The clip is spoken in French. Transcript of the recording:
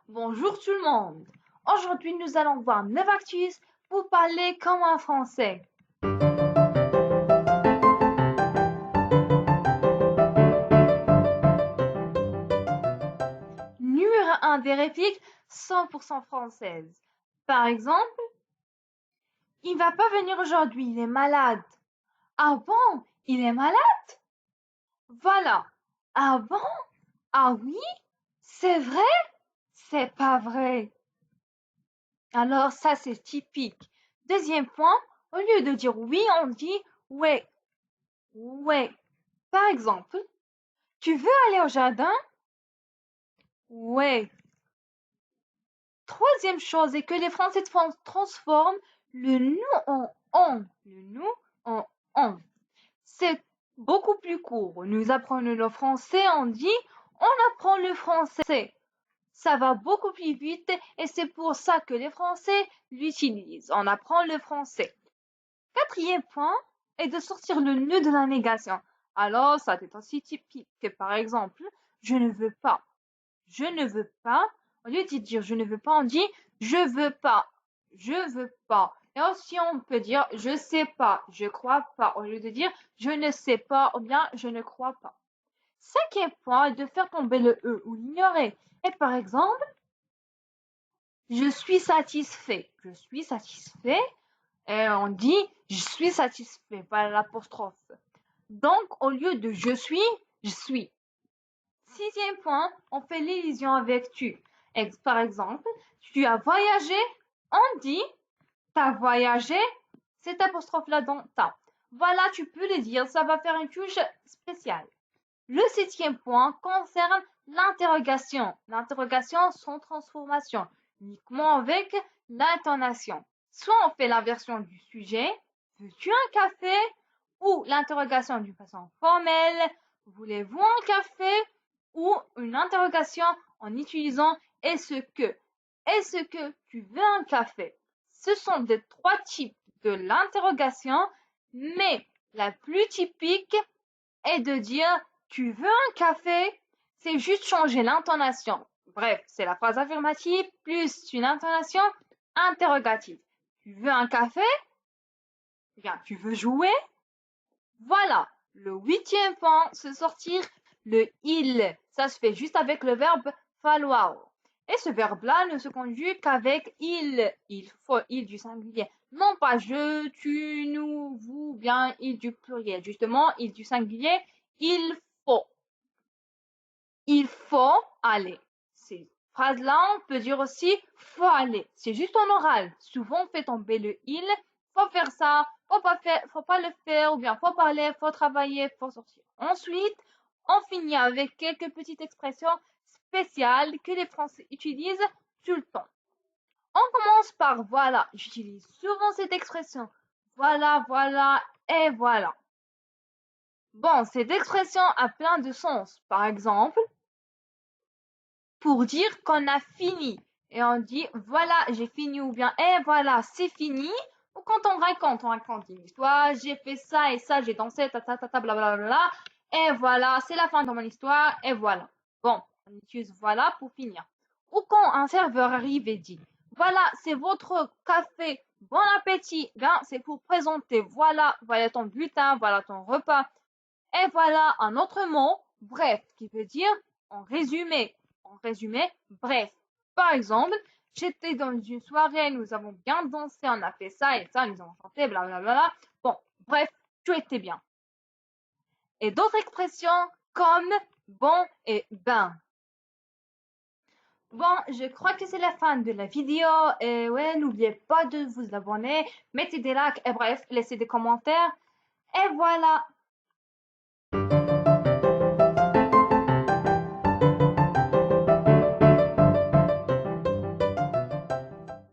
Bonjour tout le monde. Aujourd'hui, nous allons voir 9 actus pour parler comme un Français. Numéro 1 des répliques 100% françaises. Par exemple, il va pas venir aujourd'hui, il est malade. Ah bon, il est malade? Voilà. Ah bon? Ah oui? C'est vrai? C'est pas vrai. Alors ça, c'est typique. Deuxième point, au lieu de dire oui, on dit ouais. Ouais. Par exemple, tu veux aller au jardin? Ouais. Troisième chose est que les Français transforment le nous en on. Le nous en on. C'est beaucoup plus court. Nous apprenons le français, on dit on apprend le français. Ça va beaucoup plus vite et c'est pour ça que les Français l'utilisent. On apprend le français. Quatrième point est de sortir le nœud de la négation. Alors, ça c'est aussi typique que par exemple, je ne veux pas. Je ne veux pas. Au lieu de dire je ne veux pas, on dit je veux pas. Je veux pas. Et aussi, on peut dire je sais pas, je crois pas. Au lieu de dire je ne sais pas ou bien je ne crois pas. Cinquième point est de faire tomber le E ou l'ignorer. Et par exemple, je suis satisfait. Je suis satisfait. Et on dit je suis satisfait par l'apostrophe. Donc, au lieu de je suis. Sixième point, on fait l'illusion avec tu. Par exemple, tu as voyagé, on dit t'as voyagé, cette apostrophe-là dans ta. Voilà, tu peux le dire, ça va faire une touche spéciale. Le septième point concerne l'interrogation. L'interrogation sans transformation, uniquement avec l'intonation. Soit on fait l'inversion du sujet, veux-tu un café? Ou l'interrogation d'une façon formelle, voulez-vous un café? Ou une interrogation en utilisant est-ce que? Est-ce que tu veux un café? Ce sont les trois types de l'interrogation, mais la plus typique est de dire tu veux un café? C'est juste changer l'intonation. Bref, c'est la phrase affirmative plus une intonation interrogative. Tu veux un café? Bien, tu veux jouer? Voilà. Le huitième point, c'est sortir le il. Ça se fait juste avec le verbe falloir. Et ce verbe-là ne se conjugue qu'avec il. Il faut il du singulier. Non pas je, tu, nous, vous, bien il du pluriel. Justement, il du singulier, il faut. Il faut aller. Ces phrases-là, on peut dire aussi faut aller. C'est juste en oral. Souvent, on fait tomber le il. Faut faire ça, faut pas le faire, ou bien faut parler, faut travailler, faut sortir. Ensuite, on finit avec quelques petites expressions spéciales que les Français utilisent tout le temps. On commence par voilà. J'utilise souvent cette expression. Voilà, voilà et voilà. Bon, cette expression a plein de sens. Par exemple, pour dire qu'on a fini. Et on dit, voilà, j'ai fini, ou bien, voilà, c'est fini. Ou quand on raconte une histoire, j'ai fait ça et ça, j'ai dansé, blablabla. Et voilà, c'est la fin de mon histoire, et voilà. Bon, on utilise voilà pour finir. Ou quand un serveur arrive et dit, voilà, c'est votre café, bon appétit. Bien, c'est pour présenter, voilà, voilà ton butin, voilà ton repas. Et voilà un autre mot, bref, qui veut dire en résumé. En résumé, bref. Par exemple, j'étais dans une soirée, nous avons bien dansé, on a fait ça et ça, nous avons chanté, blablabla. Bon, bref, tout était bien. Et d'autres expressions comme bon et ben. Bon, je crois que c'est la fin de la vidéo. Et ouais, n'oubliez pas de vous abonner, mettez des likes et bref, laissez des commentaires. Et voilà.